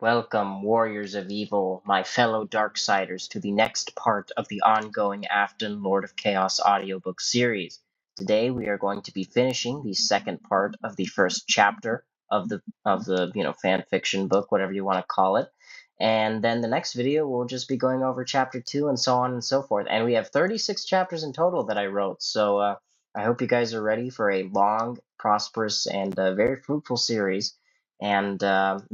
Welcome, warriors of evil, my fellow Darksiders, to the next part of the ongoing Afton Lord of Chaos audiobook series. Today we are going to be finishing the second part of the first chapter of the fan fiction book, whatever you want to call it. And then the next video we'll just be going over chapter 2 and so on and so forth. And we have 36 chapters in total that I wrote, so I hope you guys are ready for a long, prosperous, and very fruitful series. And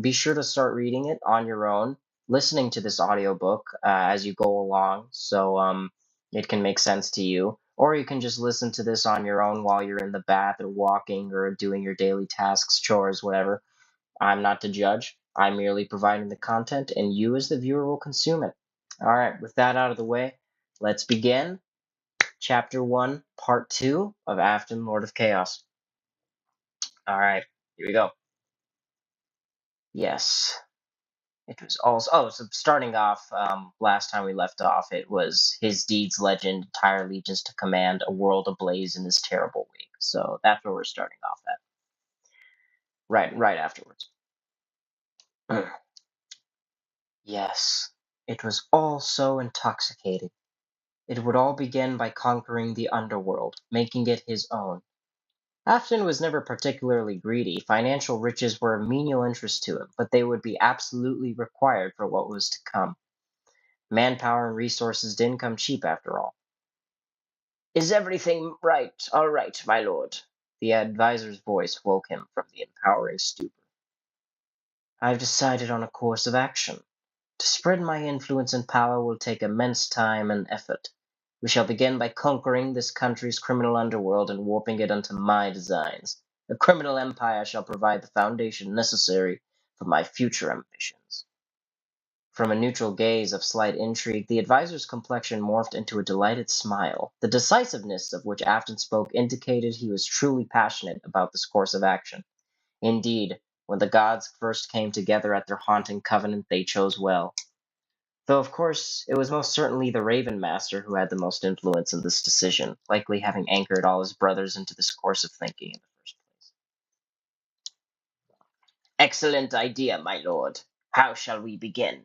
be sure to start reading it on your own, listening to this audiobook as you go along, so it can make sense to you. Or you can just listen to this on your own while you're in the bath or walking or doing your daily tasks, chores, whatever. I'm not to judge. I'm merely providing the content, and you as the viewer will consume it. All right, with that out of the way, let's begin Chapter 1, Part 2 of Afton, Lord of Chaos. All right, here we go. Yes. It was also, so starting off, last time we left off, it was his deeds legend, entire legions to command, a world ablaze in this terrible week. So that's where we're starting off at. Right afterwards. Yes, it was all so intoxicating. It would all begin by conquering the underworld, making it his own. Afton was never particularly greedy. Financial riches were of menial interest to him, but they would be absolutely required for what was to come. Manpower and resources didn't come cheap after all. Is everything all right, my lord? The advisor's voice woke him from the empowering stupor. I've decided on a course of action. To spread my influence and power will take immense time and effort. We shall begin by conquering this country's criminal underworld and warping it unto my designs. A criminal empire shall provide the foundation necessary for my future ambitions. From a neutral gaze of slight intrigue, the advisor's complexion morphed into a delighted smile. The decisiveness of which Afton spoke indicated he was truly passionate about this course of action. Indeed, when the gods first came together at their haunting covenant, they chose well. Though, of course, it was most certainly the Raven Master who had the most influence in this decision, likely having anchored all his brothers into this course of thinking in the first place. Excellent idea, my lord. How shall we begin?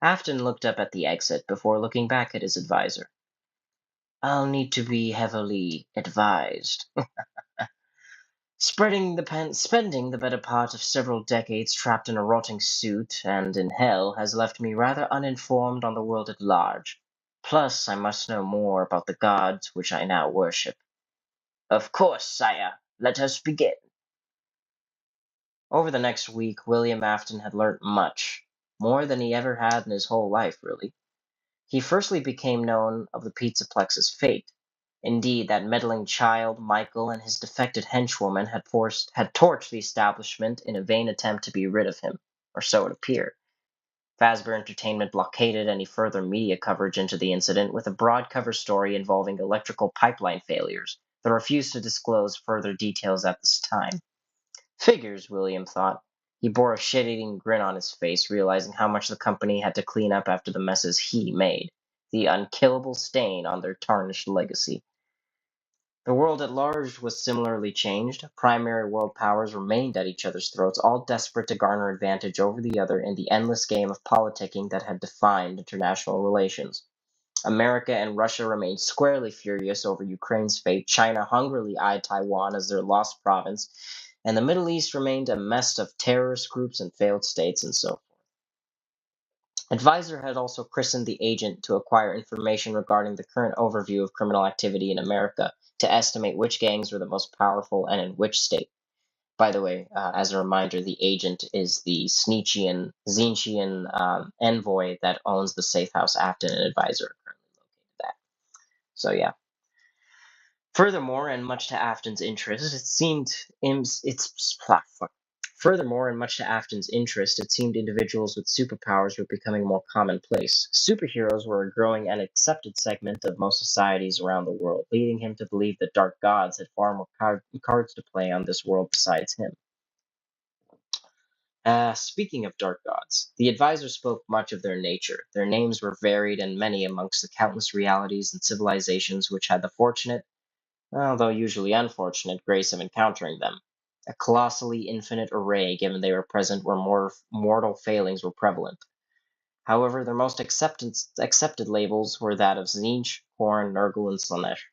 Afton looked up at the exit before looking back at his advisor. I'll need to be heavily advised. Spending the better part of several decades trapped in a rotting suit and in hell has left me rather uninformed on the world at large. Plus, I must know more about the gods which I now worship. Of course, sire. Let us begin. Over the next week, William Afton had learnt much, more than he ever had in his whole life, really. He firstly became known of the Pizzaplex's fate. Indeed, that meddling child, Michael, and his defected henchwoman had torched the establishment in a vain attempt to be rid of him, or so it appeared. Fazbear Entertainment blockaded any further media coverage into the incident with a broad cover story involving electrical pipeline failures, though refused to disclose further details at this time. Figures, William thought. He bore a shit-eating grin on his face, realizing how much the company had to clean up after the messes he made, the unkillable stain on their tarnished legacy. The world at large was similarly changed. Primary world powers remained at each other's throats, all desperate to garner advantage over the other in the endless game of politicking that had defined international relations. America and Russia remained squarely furious over Ukraine's fate, China hungrily eyed Taiwan as their lost province, and the Middle East remained a mess of terrorist groups and failed states and so forth. Advisor had also christened the agent to acquire information regarding the current overview of criminal activity in America to estimate which gangs were the most powerful and in which state. By the way, as a reminder, the agent is the Zinchian envoy that owns the safe house Afton and Advisor are currently located at. So yeah. Furthermore, and much to Afton's interest, it seemed individuals with superpowers were becoming more commonplace. Superheroes were a growing and accepted segment of most societies around the world, leading him to believe that dark gods had far more cards to play on this world besides him. Speaking of dark gods, the advisor spoke much of their nature. Their names were varied and many amongst the countless realities and civilizations which had the fortunate, although usually unfortunate, grace of encountering them. a colossally infinite array given they were present where more mortal failings were prevalent. However, their most accepted labels were that of Tzeentch, Khorne, Nurgle, and Slaanesh.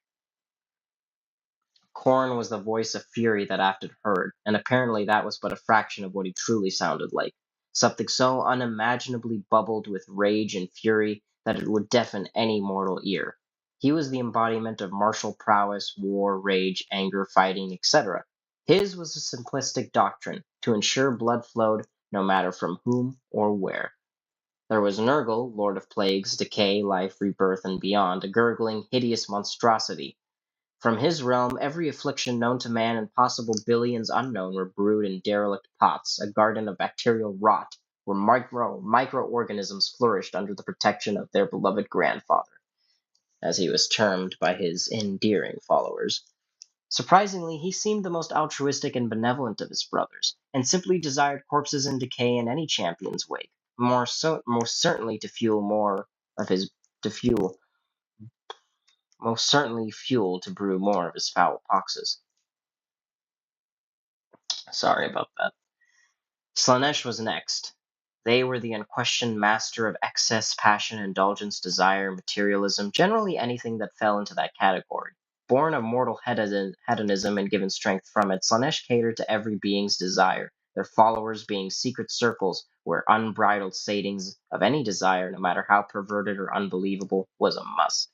Khorne was the voice of fury that Afton heard, and apparently that was but a fraction of what he truly sounded like. Something so unimaginably bubbled with rage and fury that it would deafen any mortal ear. He was the embodiment of martial prowess, war, rage, anger, fighting, etc. His was a simplistic doctrine to ensure blood flowed no matter from whom or where. There was Nurgle, Lord of Plagues, Decay, Life, Rebirth, and beyond, a gurgling, hideous monstrosity. From his realm, every affliction known to man and possible billions unknown were brewed in derelict pots, a garden of bacterial rot, where microorganisms flourished under the protection of their beloved grandfather, as he was termed by his endearing followers. Surprisingly, he seemed the most altruistic and benevolent of his brothers, and simply desired corpses in decay in any champion's wake, most certainly to fuel more of his to fuel most certainly fuel to brew more of his foul poxes. Sorry about that. Slaanesh was next. They were the unquestioned master of excess, passion, indulgence, desire, materialism, generally anything that fell into that category. Born of mortal hedonism and given strength from it, Slaanesh catered to every being's desire, their followers being secret circles where unbridled satings of any desire, no matter how perverted or unbelievable, was a must.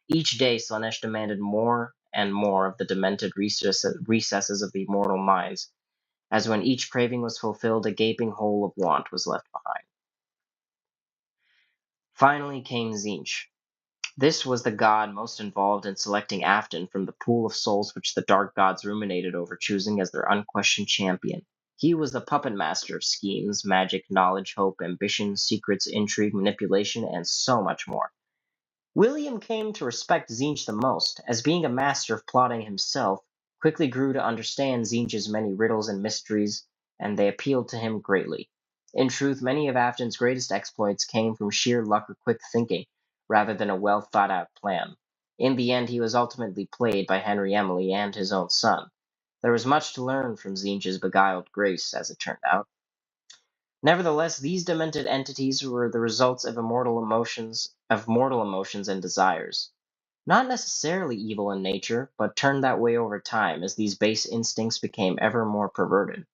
Each day Slaanesh demanded more and more of the demented recesses of the mortal minds, as when each craving was fulfilled, a gaping hole of want was left behind. Finally came Tzeentch. This was the god most involved in selecting Afton from the pool of souls which the dark gods ruminated over choosing as their unquestioned champion. He was the puppet master of schemes, magic, knowledge, hope, ambition, secrets, intrigue, manipulation, and so much more. William came to respect Tzeentch the most, as being a master of plotting himself, quickly grew to understand Tzeentch's many riddles and mysteries, and they appealed to him greatly. In truth, many of Afton's greatest exploits came from sheer luck or quick thinking, rather than a well thought out plan. In the end, he was ultimately played by Henry Emily and his own son. There was much to learn from Tzeentch's beguiled grace, as it turned out. Nevertheless, these demented entities were the results of mortal emotions and desires. Not necessarily evil in nature, but turned that way over time as these base instincts became ever more perverted.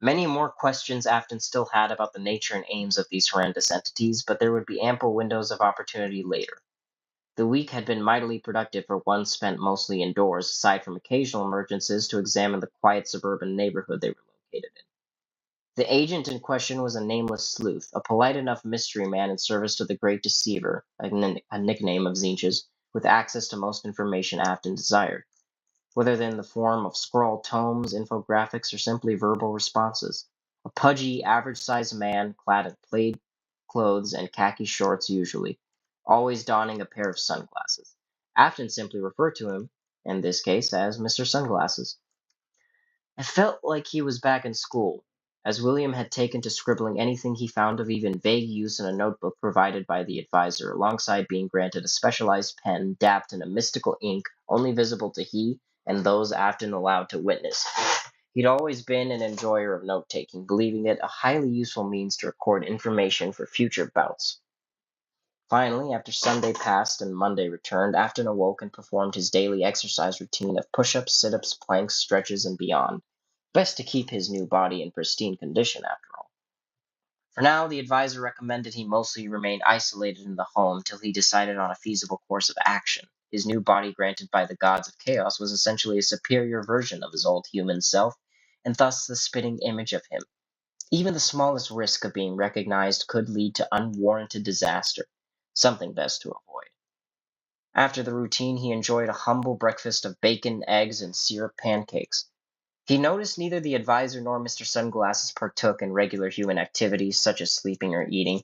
Many more questions Afton still had about the nature and aims of these horrendous entities, but there would be ample windows of opportunity later. The week had been mightily productive for one spent mostly indoors, aside from occasional emergences to examine the quiet suburban neighborhood they were located in. The agent in question was a nameless sleuth, a polite enough mystery man in service to the Great Deceiver, a nickname of Tzeentch's, with access to most information Afton desired, whether in the form of scrawled tomes, infographics, or simply verbal responses. A pudgy, average-sized man clad in plaid clothes and khaki shorts usually, always donning a pair of sunglasses. Afton simply referred to him, in this case, as Mr. Sunglasses. It felt like he was back in school, as William had taken to scribbling anything he found of even vague use in a notebook provided by the advisor, alongside being granted a specialized pen dabbed in a mystical ink only visible to he and those Afton allowed to witness. He'd always been an enjoyer of note-taking, believing it a highly useful means to record information for future bouts. Finally, after Sunday passed and Monday returned, Afton awoke and performed his daily exercise routine of push-ups, sit-ups, planks, stretches, and beyond. Best to keep his new body in pristine condition, after all. For now, the advisor recommended he mostly remain isolated in the home till he decided on a feasible course of action. His new body granted by the gods of chaos was essentially a superior version of his old human self, and thus the spitting image of him. Even the smallest risk of being recognized could lead to unwarranted disaster, something best to avoid. After the routine, he enjoyed a humble breakfast of bacon, eggs, and syrup pancakes. He noticed neither the advisor nor Mr. Sunglasses partook in regular human activities such as sleeping or eating.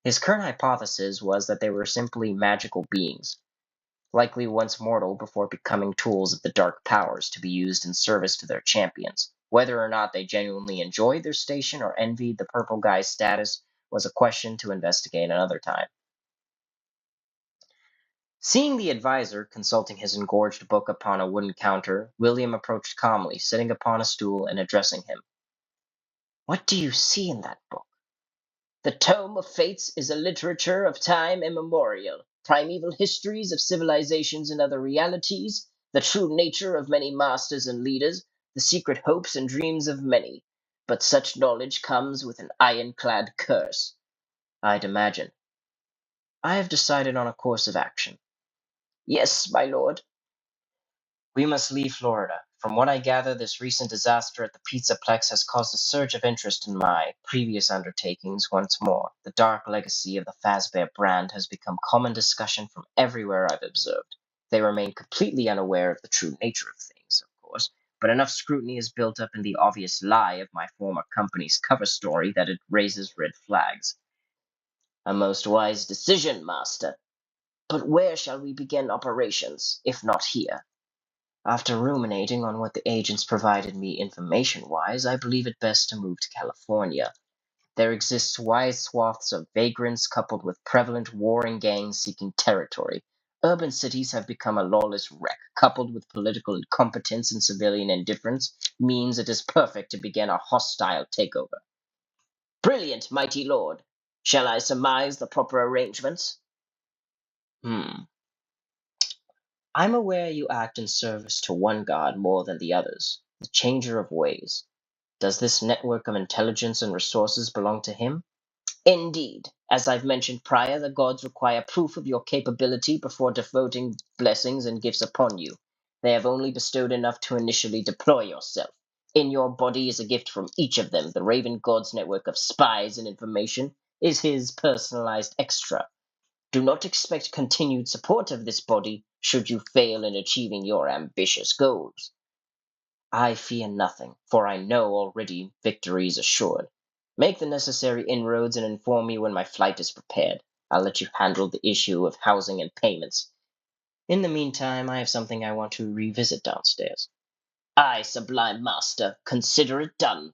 His current hypothesis was that they were simply magical beings, likely once mortal before becoming tools of the dark powers to be used in service to their champions. Whether or not they genuinely enjoyed their station or envied the purple guy's status was a question to investigate another time. Seeing the advisor consulting his engorged book upon a wooden counter, William approached calmly, sitting upon a stool and addressing him. What do you see in that book? The Tome of Fates is a literature of time immemorial, primeval histories of civilizations and other realities, the true nature of many masters and leaders, the secret hopes and dreams of many. But such knowledge comes with an ironclad curse. I'd imagine. I have decided on a course of action. Yes, my lord. We must leave Florida. From what I gather, this recent disaster at the Pizzaplex has caused a surge of interest in my previous undertakings once more. The dark legacy of the Fazbear brand has become common discussion from everywhere I've observed. They remain completely unaware of the true nature of things, of course, but enough scrutiny is built up in the obvious lie of my former company's cover story that it raises red flags. A most wise decision, master. But where shall we begin operations, if not here? After ruminating on what the agents provided me information-wise, I believe it best to move to California. There exists wide swaths of vagrants coupled with prevalent warring gangs seeking territory. Urban cities have become a lawless wreck, coupled with political incompetence and civilian indifference, means it is perfect to begin a hostile takeover. Brilliant, mighty lord. Shall I surmise the proper arrangements? Hmm. I'm aware you act in service to one god more than the others, the changer of ways. Does this network of intelligence and resources belong to him? Indeed. As I've mentioned prior, the gods require proof of your capability before devoting blessings and gifts upon you. They have only bestowed enough to initially deploy yourself. In your body is a gift from each of them. The Raven God's network of spies and information is his personalized extra. Do not expect continued support of this body should you fail in achieving your ambitious goals. I fear nothing, for I know already victory is assured. Make the necessary inroads and inform me when my flight is prepared. I'll let you handle the issue of housing and payments. In the meantime, I have something I want to revisit downstairs. Aye, sublime master, consider it done.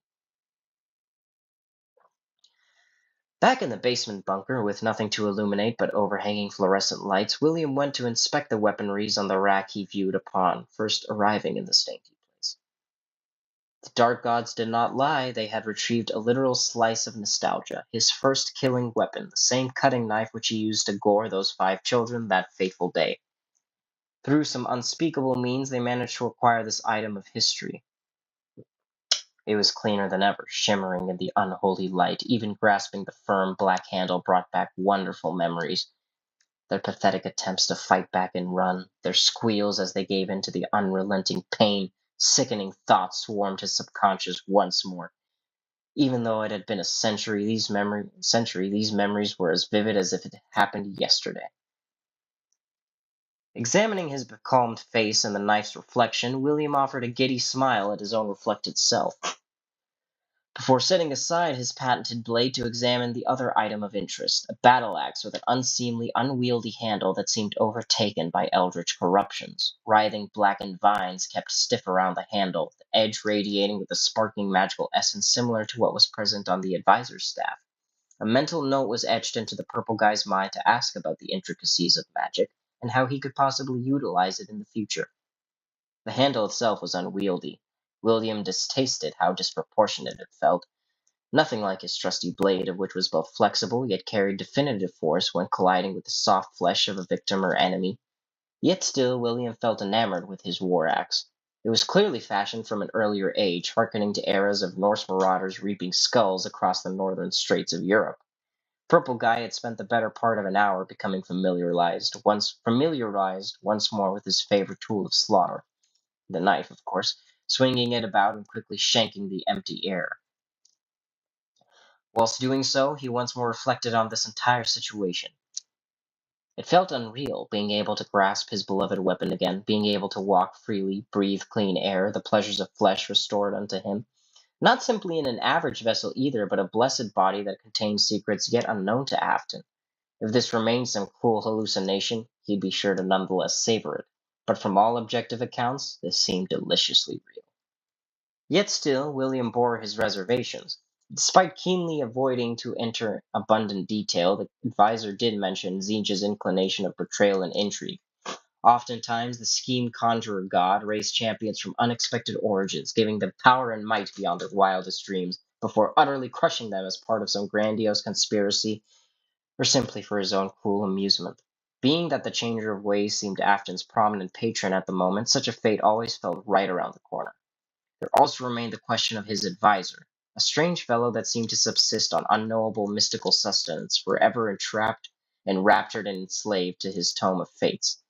Back in the basement bunker, with nothing to illuminate but overhanging fluorescent lights, William went to inspect the weaponries on the rack he viewed upon first arriving in the stanky place. The dark gods did not lie, they had retrieved a literal slice of nostalgia, his first killing weapon, the same cutting knife which he used to gore those 5 children that fateful day. Through some unspeakable means, they managed to acquire this item of history. It was cleaner than ever, shimmering in the unholy light. Even grasping the firm black handle brought back wonderful memories. Their pathetic attempts to fight back and run, their squeals as they gave in to the unrelenting pain, sickening thoughts swarmed his subconscious once more. Even though it had been a century, these memories were as vivid as if it happened yesterday. Examining his becalmed face in the knife's reflection, William offered a giddy smile at his own reflected self, before setting aside his patented blade to examine the other item of interest, a battle-axe with an unseemly, unwieldy handle that seemed overtaken by eldritch corruptions. Writhing blackened vines kept stiff around the handle, the edge radiating with a sparkling magical essence similar to what was present on the advisor's staff. A mental note was etched into the purple guy's mind to ask about the intricacies of magic, and how he could possibly utilize it in the future. The handle itself was unwieldy. William distasted how disproportionate it felt, nothing like his trusty blade, of which was both flexible yet carried definitive force when colliding with the soft flesh of a victim or enemy. Yet still, William felt enamored with his war axe. It was clearly fashioned from an earlier age, hearkening to eras of Norse marauders reaping skulls across the northern straits of Europe. Purple Guy had spent the better part of an hour becoming familiarized once more with his favorite tool of slaughter, the knife, of course, swinging it about and quickly shanking the empty air. Whilst doing so, he once more reflected on this entire situation. It felt unreal, being able to grasp his beloved weapon again, being able to walk freely, breathe clean air, the pleasures of flesh restored unto him. Not simply in an average vessel either, but a blessed body that contained secrets yet unknown to Afton. If this remained some cruel hallucination, he'd be sure to nonetheless savor it. But from all objective accounts, this seemed deliciously real. Yet still, William bore his reservations. Despite keenly avoiding to enter abundant detail, the advisor did mention Zinja's inclination of betrayal and intrigue. Oftentimes, the scheme conjurer god raised champions from unexpected origins, giving them power and might beyond their wildest dreams, before utterly crushing them as part of some grandiose conspiracy or simply for his own cruel amusement. Being that the changer of ways seemed Afton's prominent patron at the moment, such a fate always felt right around the corner. There also remained the question of his advisor, a strange fellow that seemed to subsist on unknowable mystical sustenance, forever entrapped, enraptured, and enslaved to his tome of fates.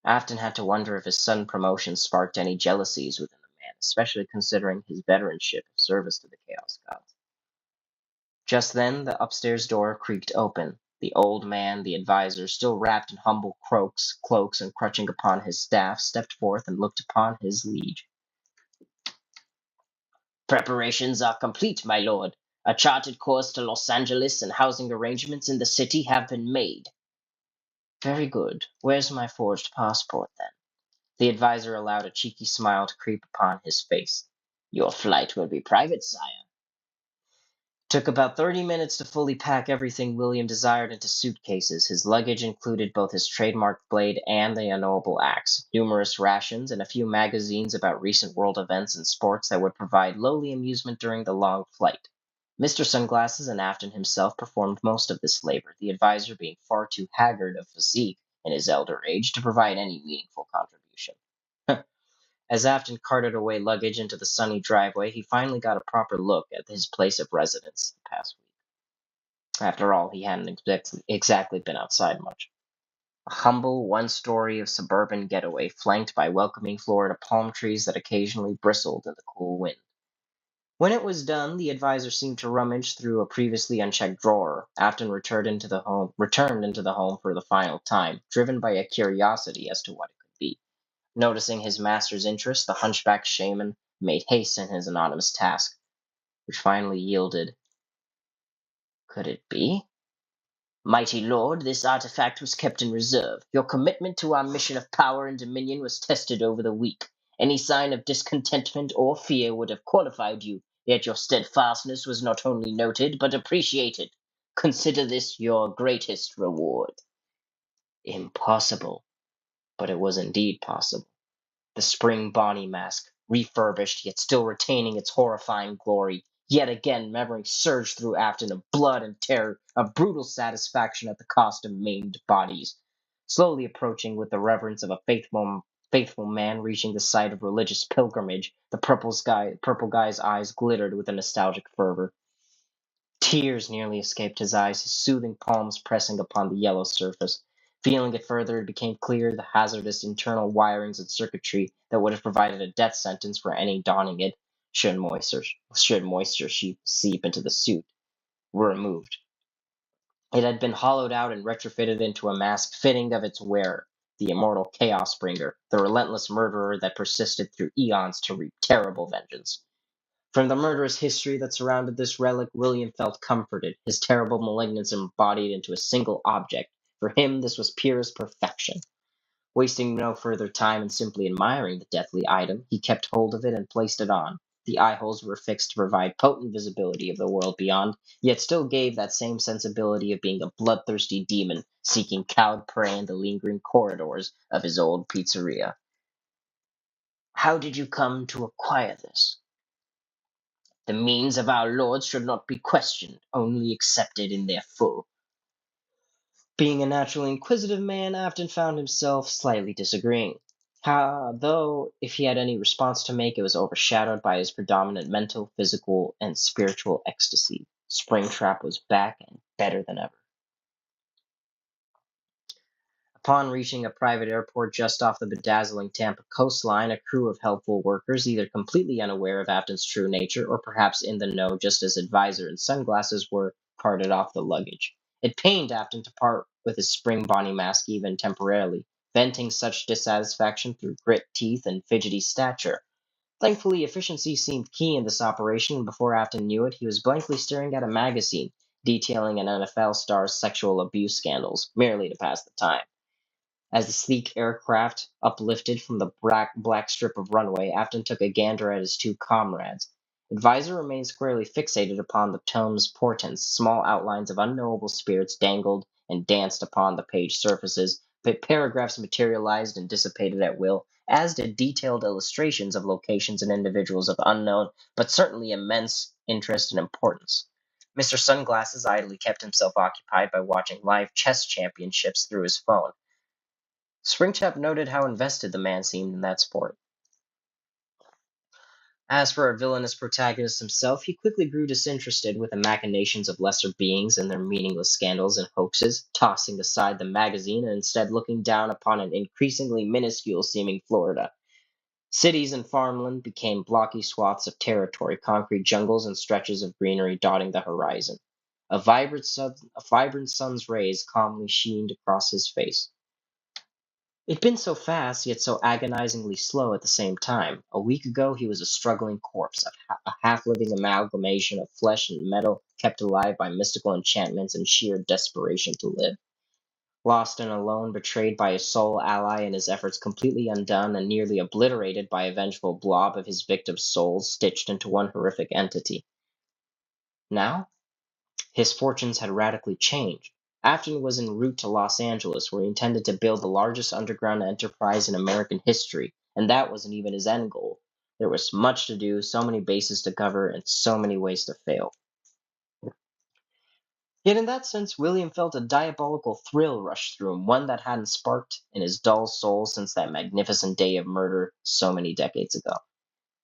Afton had to wonder if his sudden promotion sparked any jealousies within the man, especially considering his veteranship of service to the Chaos Gods. Just then, the upstairs door creaked open. The old man, the advisor, still wrapped in humble cloaks and crutching upon his staff, stepped forth and looked upon his liege. "Preparations are complete, my lord. A charted course to Los Angeles and housing arrangements in the city have been made." "Very good. Where's my forged passport, then?" The advisor allowed a cheeky smile to creep upon his face. "Your flight will be private, sire." Took about 30 minutes to fully pack everything William desired into suitcases. His luggage included both his trademark blade and the unknowable axe, numerous rations, and a few magazines about recent world events and sports that would provide lowly amusement during the long flight. Mr. Sunglasses and Afton himself performed most of this labor, the advisor being far too haggard of physique in his elder age to provide any meaningful contribution. As Afton carted away luggage into the sunny driveway, he finally got a proper look at his place of residence the past week. After all, he hadn't exactly been outside much. A humble one-story of suburban getaway flanked by welcoming Florida palm trees that occasionally bristled in the cool wind. When it was done, the advisor seemed to rummage through a previously unchecked drawer. Afton returned into the home for the final time, driven by a curiosity as to what it could be. Noticing his master's interest, the hunchback shaman made haste in his anonymous task, which finally yielded. Could it be? "Mighty lord, this artifact was kept in reserve. Your commitment to our mission of power and dominion was tested over the week. Any sign of discontentment or fear would have qualified you, yet your steadfastness was not only noted, but appreciated. Consider this your greatest reward." Impossible. But it was indeed possible. The spring Bonnie mask, refurbished yet still retaining its horrifying glory, yet again memory surged through Afton of blood and terror, of brutal satisfaction at the cost of maimed bodies. Slowly approaching with the reverence of a faithful man reaching the site of religious pilgrimage, the purple guy's eyes glittered with a nostalgic fervor. Tears nearly escaped his eyes, his soothing palms pressing upon the yellow surface. Feeling it further, it became clear the hazardous internal wirings and circuitry that would have provided a death sentence for any donning it, should moisture seep into the suit, were removed. It had been hollowed out and retrofitted into a mask fitting of its wearer, the immortal Chaos Bringer, the relentless murderer that persisted through eons to wreak terrible vengeance. From the murderous history that surrounded this relic, William felt comforted, his terrible malignance embodied into a single object. For him, this was purest perfection. Wasting no further time in simply admiring the deathly item, he kept hold of it and placed it on. The eye holes were fixed to provide potent visibility of the world beyond, yet still gave that same sensibility of being a bloodthirsty demon seeking cowed prey in the lingering corridors of his old pizzeria. "How did you come to acquire this?" "The means of our lords should not be questioned, only accepted in their full." Being a naturally inquisitive man, Afton found himself slightly disagreeing. Though, if he had any response to make, it was overshadowed by his predominant mental, physical, and spiritual ecstasy. Springtrap was back and better than ever. Upon reaching a private airport just off the bedazzling Tampa coastline, a crew of helpful workers, either completely unaware of Afton's true nature or perhaps in the know just as advisor and sunglasses were, carted off the luggage. It pained Afton to part with his spring Bonnie mask even temporarily, venting such dissatisfaction through grit teeth and fidgety stature. Thankfully, efficiency seemed key in this operation, and before Afton knew it, he was blankly staring at a magazine detailing an NFL star's sexual abuse scandals, merely to pass the time. As the sleek aircraft uplifted from the black strip of runway, Afton took a gander at his two comrades. Advisor remained squarely fixated upon the tome's portents. Small outlines of unknowable spirits dangled and danced upon the page surfaces, but paragraphs materialized and dissipated at will, as did detailed illustrations of locations and individuals of unknown, but certainly immense interest and importance. Mr. Sunglasses idly kept himself occupied by watching live chess championships through his phone. Springtrap noted how invested the man seemed in that sport. As for our villainous protagonist himself, he quickly grew disinterested with the machinations of lesser beings and their meaningless scandals and hoaxes, tossing aside the magazine and instead looking down upon an increasingly minuscule seeming Florida. Cities and farmland became blocky swaths of territory, concrete jungles and stretches of greenery dotting the horizon. A vibrant sun's rays calmly sheened across his face. It'd been so fast, yet so agonizingly slow at the same time. A week ago, he was a struggling corpse, a half-living amalgamation of flesh and metal, kept alive by mystical enchantments and sheer desperation to live. Lost and alone, betrayed by his sole ally and his efforts completely undone and nearly obliterated by a vengeful blob of his victim's souls stitched into one horrific entity. Now, his fortunes had radically changed. Afton was en route to Los Angeles, where he intended to build the largest underground enterprise in American history, and that wasn't even his end goal. There was much to do, so many bases to cover, and so many ways to fail. Yet in that sense, William felt a diabolical thrill rush through him, one that hadn't sparked in his dull soul since that magnificent day of murder so many decades ago.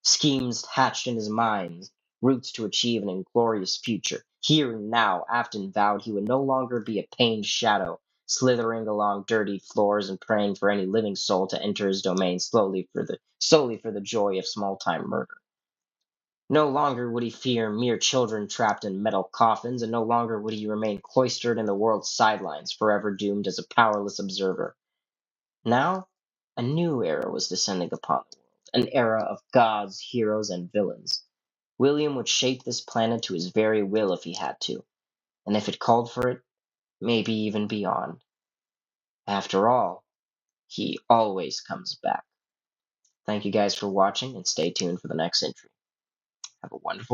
Schemes hatched in his mind, routes to achieve an inglorious future. Here and now, Afton vowed he would no longer be a pained shadow, slithering along dirty floors and praying for any living soul to enter his domain solely for the joy of small-time murder. No longer would he fear mere children trapped in metal coffins, and no longer would he remain cloistered in the world's sidelines, forever doomed as a powerless observer. Now, a new era was descending upon the world, an era of gods, heroes, and villains. William would shape this planet to his very will if he had to, and if it called for it, maybe even beyond. After all, he always comes back. Thank you guys for watching, and stay tuned for the next entry. Have a wonderful